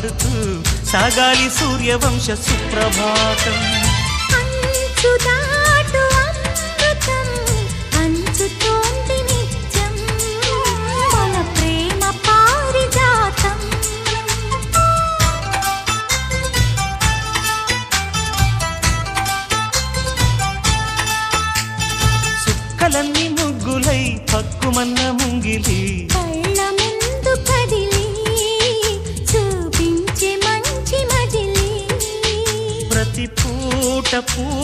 పాడుతూ సాగాలి సూర్యవంశ సుప్రభాతం. అంచుదాటు అమృతం అంచుతోంది నిత్యం మన ప్రేమ పారిజాతం. సుక్కలన్నీ ముగ్గులై పక్కుమన్న ముంగిలి కళ్ళ ముందు కదిలి చూపించే మంచి మజిలీ. ప్రతి పూట